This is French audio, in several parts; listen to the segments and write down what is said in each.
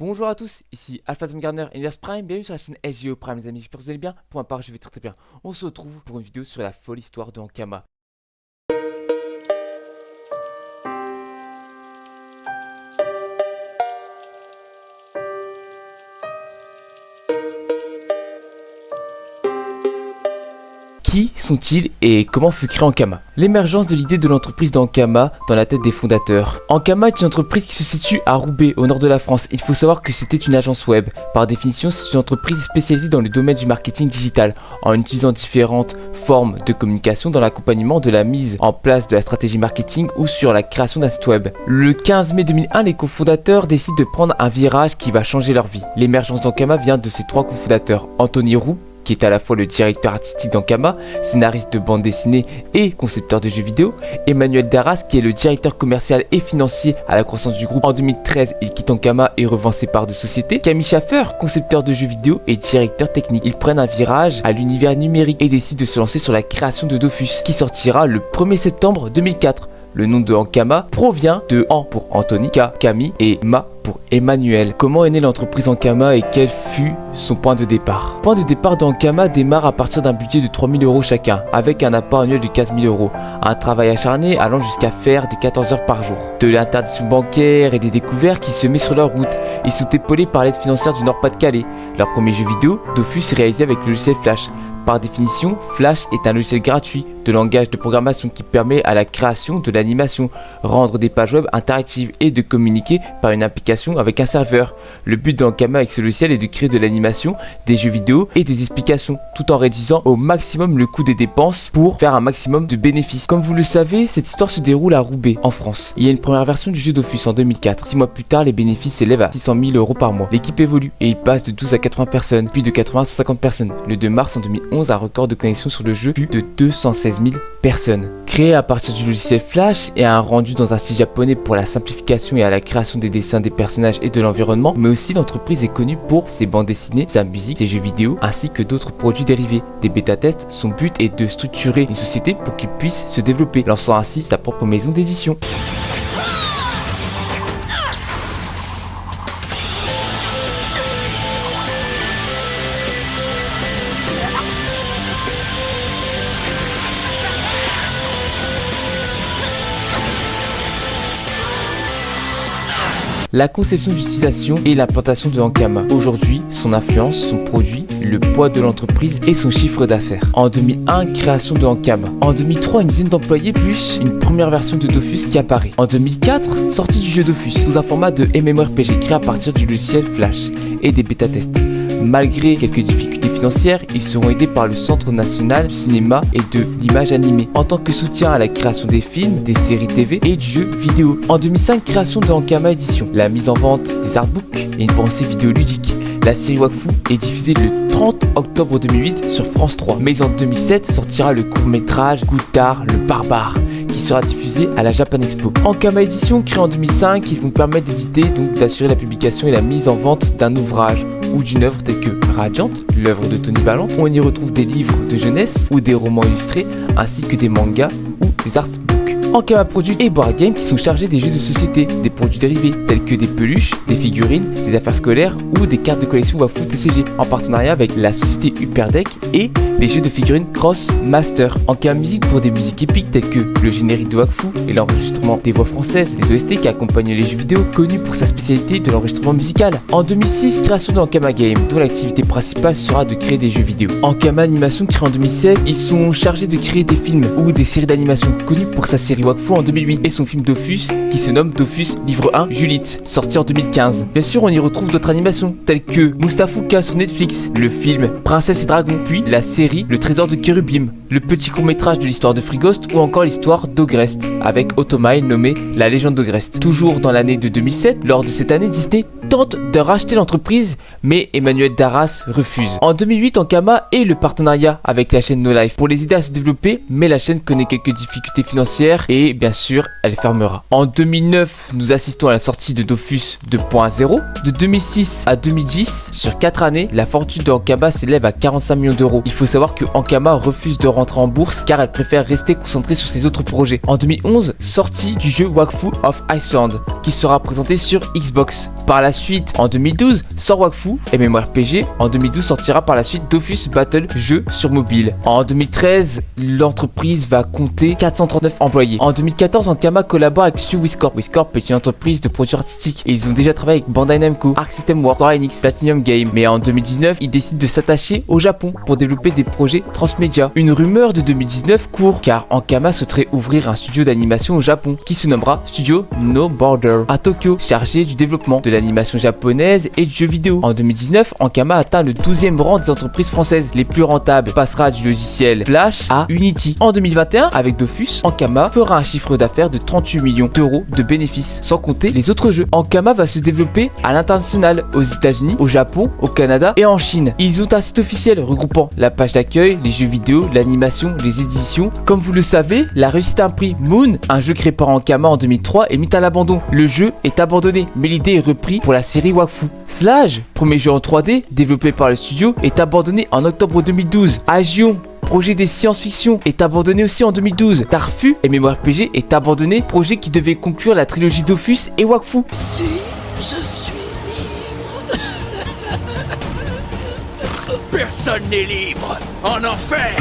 Bonjour à tous, ici Alphazom Garner et Ners Prime, bienvenue sur la chaîne SGO Prime les amis, j'espère que vous allez bien. Pour ma part je vais très bien. On se retrouve pour une vidéo sur la folle histoire de Ankama. Qui sont-ils et comment fut créé Ankama? L'émergence de l'idée de l'entreprise d'Ankama dans la tête des fondateurs. Ankama est une entreprise qui se situe à Roubaix, au nord de la France. Il faut savoir que c'était une agence web. Par définition, c'est une entreprise spécialisée dans le domaine du marketing digital, en utilisant différentes formes de communication dans l'accompagnement de la mise en place de la stratégie marketing ou sur la création d'un site web. Le 15 mai 2001, les cofondateurs décident de prendre un virage qui va changer leur vie. L'émergence d'Ankama vient de ces trois cofondateurs, Anthony Roux, qui est à la fois le directeur artistique d'Ankama, scénariste de bande dessinée et concepteur de jeux vidéo, Emmanuel Darras, qui est le directeur commercial et financier à la croissance du groupe. En 2013, il quitte Ankama et revend ses parts de société. Camille Schaffer, concepteur de jeux vidéo et directeur technique. Ils prennent un virage à l'univers numérique et décident de se lancer sur la création de Dofus, qui sortira le 1er septembre 2004. Le nom de Ankama provient de An pour Anthony, K, Camille et Ma pour Emmanuel. Comment est née l'entreprise Ankama et quel fut son point de départ? Le point de départ d'Ankama démarre à partir d'un budget de 3 000 € chacun, avec un apport annuel de 15 000 €. Un travail acharné allant jusqu'à faire des 14 heures par jour. De l'interdiction bancaire et des découvertes qui se mettent sur leur route. Ils sont épaulés par l'aide financière du Nord-Pas-de-Calais. Leur premier jeu vidéo, Dofus, est réalisé avec le logiciel Flash. Par définition, Flash est un logiciel gratuit de langage de programmation qui permet à la création de l'animation, rendre des pages web interactives et de communiquer par une application avec un serveur. Le but d'Ankama avec ce logiciel est de créer de l'animation, des jeux vidéo et des explications, tout en réduisant au maximum le coût des dépenses pour faire un maximum de bénéfices. Comme vous le savez, cette histoire se déroule à Roubaix, en France. Il y a une première version du jeu Dofus en 2004. 6 mois plus tard, les bénéfices s'élèvent à 600 000 € par mois. L'équipe évolue et il passe de 12 à 80 personnes, puis de 80 à 150 personnes. Le 2 mars en 2011, un record de connexion sur le jeu fut de 216 000 personnes. Créé à partir du logiciel Flash et un rendu dans un style japonais pour la simplification et à la création des dessins des personnages et de l'environnement, mais aussi l'entreprise est connue pour ses bandes dessinées, sa musique, ses jeux vidéo, ainsi que d'autres produits dérivés. Des bêta-tests, son but est de structurer une société pour qu'il puisse se développer, lançant ainsi sa propre maison d'édition. La conception d'utilisation et l'implantation de Ankama. Aujourd'hui, son influence, son produit, le poids de l'entreprise et son chiffre d'affaires. En 2001, création de Ankama. En 2003, une dizaine d'employés plus une première version de Dofus qui apparaît. En 2004, sortie du jeu Dofus sous un format de MMORPG créé à partir du logiciel Flash et des bêta-tests. Malgré quelques difficultés financières, ils seront aidés par le Centre national du cinéma et de l'image animée en tant que soutien à la création des films, des séries TV et du jeu vidéo. En 2005, création de Ankama Édition, la mise en vente des artbooks et une pensée vidéoludique. La série Wakfu est diffusée le 30 octobre 2008 sur France 3. Mais en 2007 sortira le court-métrage Goutard le Barbare, qui sera diffusé à la Japan Expo. Ankama Édition, créé en 2005, ils vont permettre d'éditer, donc d'assurer la publication et la mise en vente d'un ouvrage ou d'une œuvre telle que Radiant, l'œuvre de Tony Valente. On y retrouve des livres de jeunesse ou des romans illustrés, ainsi que des mangas ou des artbooks. Ankama Produits et Board Game qui sont chargés des jeux de société, des produits dérivés tels que des peluches, des figurines, des affaires scolaires ou des cartes de collection Wakfu TCG en partenariat avec la société Hyperdeck et les jeux de figurines Cross Master. Ankama Musique pour des musiques épiques telles que le générique de Wakfu et l'enregistrement des voix françaises, des OST qui accompagnent les jeux vidéo, connu pour sa spécialité de l'enregistrement musical. En 2006, création de Ankama Game dont l'activité principale sera de créer des jeux vidéo. Ankama Animation créé en 2007, ils sont chargés de créer des films ou des séries d'animation, connues pour sa série Wakfu en 2008 et son film Dofus qui se nomme Dofus Livre 1 Julite, sorti en 2015. Bien sûr, on y retrouve d'autres animations telles que Mustafouka sur Netflix, le film Princesse et Dragon, puis la série Le Trésor de Kérubim, le petit court-métrage de l'histoire de Frigost ou encore l'histoire d'Ogrest avec Automail nommé La Légende d'Ogrest. Toujours dans l'année de 2007, lors de cette année, Disney tente de racheter l'entreprise, mais Emmanuel Darras refuse. En 2008, Ankama et le partenariat avec la chaîne No Life pour les aider à se développer, mais la chaîne connaît quelques difficultés financières et bien sûr, elle fermera. En 2009, nous assistons à la sortie de Dofus 2.0. De 2006 à 2010, sur 4 années, la fortune de Ankama s'élève à 45 millions d'euros. Il faut savoir que Ankama refuse de rendre rentrer en bourse car elle préfère rester concentrée sur ses autres projets. En 2011, sortie du jeu Wakfu of Iceland qui sera présenté sur Xbox. Par la suite, en 2012, sort Wakfu, MMORPG. En 2012, sortira par la suite Dofus Battle, jeu sur mobile. En 2013, l'entreprise va compter 439 employés. En 2014, Ankama collabore avec Studio Wiscorp. Wiscorp est une entreprise de production artistique et ils ont déjà travaillé avec Bandai Namco, Arc System Works, Square Enix, Platinum Game. Mais en 2019, ils décident de s'attacher au Japon pour développer des projets transmédia. Une rumeur de 2019 court car Ankama souhaiterait ouvrir un studio d'animation au Japon qui se nommera Studio No Border à Tokyo, chargé du développement de l'animation japonaise et du jeu vidéo. En 2019, Ankama atteint le 12e rang des entreprises françaises les plus rentables, passera du logiciel Flash à Unity. En 2021, avec Dofus, Ankama fera un chiffre d'affaires de 38 millions d'euros de bénéfices, sans compter les autres jeux. Ankama va se développer à l'international, aux États-Unis, au Japon, au Canada et en Chine. Ils ont un site officiel regroupant la page d'accueil, les jeux vidéo, l'animation, les éditions. Comme vous le savez, la réussite a un prix. Moon, un jeu créé par Ankama en 2003, est mis à l'abandon. Le jeu est abandonné, mais l'idée est reprise pour la série Wakfu. Slage, premier jeu en 3D développé par le studio, est abandonné en octobre 2012. Agion, projet des science-fiction, est abandonné aussi en 2012. Tarfu, MMORPG, est abandonné, projet qui devait conclure la trilogie Dofus et Wakfu. Si je suis libre. Personne n'est libre en enfer.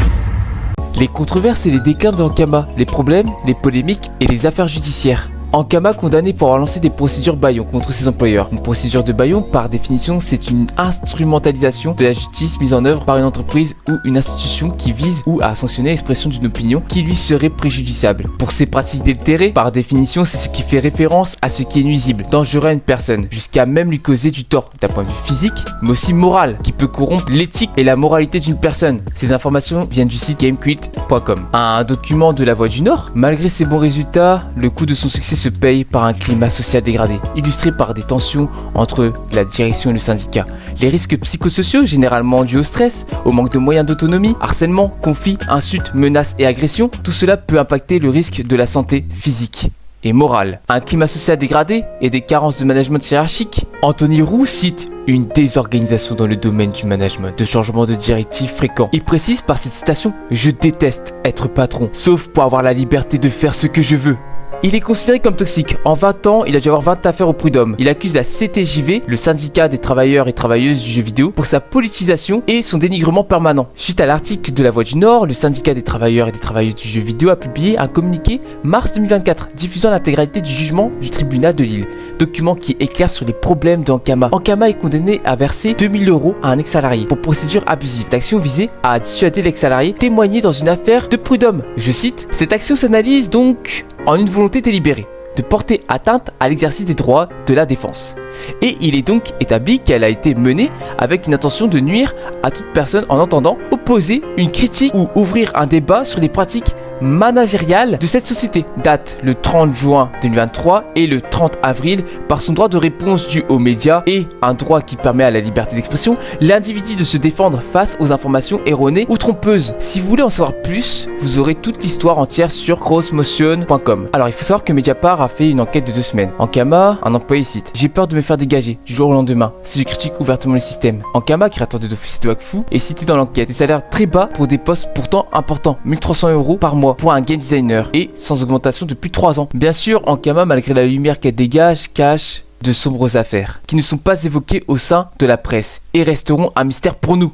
Les controverses et les déclins d'Ankama, les problèmes, les polémiques et les affaires judiciaires. Ankama condamné pour avoir lancé des procédures bâillons contre ses employeurs. Une procédure de bâillon, par définition, c'est une instrumentalisation de la justice mise en œuvre par une entreprise ou une institution qui vise ou à sanctionner l'expression d'une opinion qui lui serait préjudiciable. Pour ces pratiques détérées, par définition, c'est ce qui fait référence à ce qui est nuisible, dangereux à une personne, jusqu'à même lui causer du tort d'un point de vue physique, mais aussi moral, qui peut corrompre l'éthique et la moralité d'une personne. Ces informations viennent du site GameQuit.com. Un document de la Voix du Nord, malgré ses bons résultats, le coût de son succès se paye par un climat social dégradé, illustré par des tensions entre la direction et le syndicat. Les risques psychosociaux, généralement dus au stress, au manque de moyens d'autonomie, harcèlement, conflits, insultes, menaces et agressions, tout cela peut impacter le risque de la santé physique et morale. Un climat social dégradé et des carences de management hiérarchique. Anthony Roux cite une désorganisation dans le domaine du management, de changements de directives fréquents. Il précise par cette citation « Je déteste être patron, sauf pour avoir la liberté de faire ce que je veux ». Il est considéré comme toxique. En 20 ans, il a dû avoir 20 affaires au prud'homme. Il accuse la CTJV, le syndicat des travailleurs et travailleuses du jeu vidéo, pour sa politisation et son dénigrement permanent. Suite à l'article de La Voix du Nord, le syndicat des travailleurs et des travailleuses du jeu vidéo a publié un communiqué mars 2024, diffusant l'intégralité du jugement du tribunal de Lille. Document qui éclaire sur les problèmes d'Ankama. Ankama est condamné à verser 2000 € à un ex-salarié pour procédure abusive. L'action visée à dissuader l'ex-salarié témoigner dans une affaire de prud'homme. Je cite, « Cette action s'analyse donc en une volonté délibérée de porter atteinte à l'exercice des droits de la défense. Et il est donc établi qu'elle a été menée avec une intention de nuire à toute personne en entendant opposer une critique ou ouvrir un débat sur les pratiques managériale de cette société. Date le 30 juin 2023 et le 30 avril. Par son droit de réponse dû aux médias et un droit qui permet à la liberté d'expression, l'individu de se défendre face aux informations erronées ou trompeuses. Si vous voulez en savoir plus, vous aurez toute l'histoire entière sur crossmotion.com. Alors il faut savoir que Mediapart a fait une enquête de 2 semaines. Ankama, un employé cite: j'ai peur de me faire dégager du jour au lendemain si je critique ouvertement le système. Ankama, créateur de Dofus et de Wakfu, est cité dans l'enquête. Des salaires très bas pour des postes pourtant importants, 1300 € par mois pour un game designer et sans augmentation depuis 3 ans. Bien sûr, Ankama, malgré la lumière qu'elle dégage, cache de sombres affaires qui ne sont pas évoquées au sein de la presse et resteront un mystère pour nous.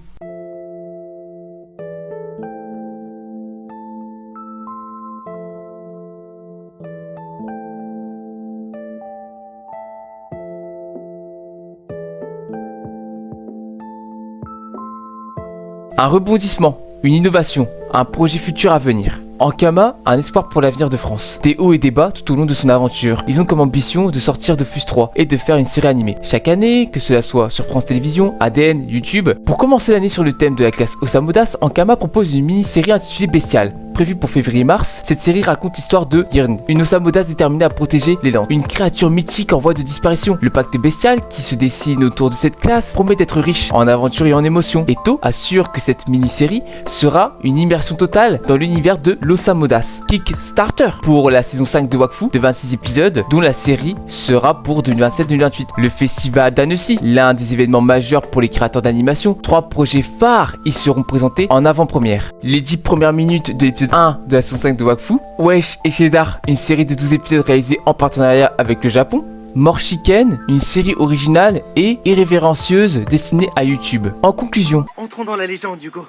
Un rebondissement, une innovation, un projet futur à venir. Ankama a un espoir pour l'avenir de France. Des hauts et des bas tout au long de son aventure. Ils ont comme ambition de sortir Dofus 3 et de faire une série animée. Chaque année, que cela soit sur France Télévisions, ADN, YouTube. Pour commencer l'année sur le thème de la classe Osamodas, Ankama propose une mini-série intitulée Bestial. prévue pour février-mars, cette série raconte l'histoire de Girn, une Osamodas déterminée à protéger les Landes. Une créature mythique en voie de disparition. Le pacte bestial qui se dessine autour de cette classe promet d'être riche en aventure et en émotions. Et To assure que cette mini-série sera une immersion totale dans l'univers de l'Osamodas. Kickstarter pour la saison 5 de Wakfu de 26 épisodes, dont la série sera pour 2027-2028. Le festival d'Annecy, l'un des événements majeurs pour les créateurs d'animation. 3 projets phares y seront présentés en avant-première. Les 10 premières minutes de l'épisode 1 de la saison 5 de Wakfu. Wesh et Cheddar, une série de 12 épisodes réalisés en partenariat avec le Japon. More Chicken, une série originale et irrévérencieuse destinée à YouTube. En conclusion, entrons dans la légende, Hugo.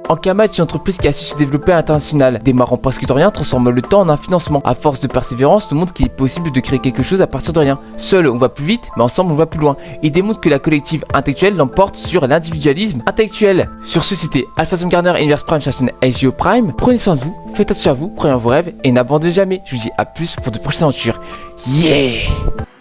Ankama est une entreprise qui a su se développer à l'international, démarrant presque de rien, transformant le temps en un financement. À force de persévérance, nous montre qu'il est possible de créer quelque chose à partir de rien. Seul, on va plus vite, mais ensemble, on va plus loin. Il démontre que la collective intellectuelle l'emporte sur l'individualisme intellectuel. Sur ce, c'était Alphazone Garner et Inverse Prime sur la chaîne SGO Prime. Prenez soin de vous, faites attention à vous, croyez en vos rêves et n'abandonnez jamais. Je vous dis à plus pour de prochaines aventures. Yeah!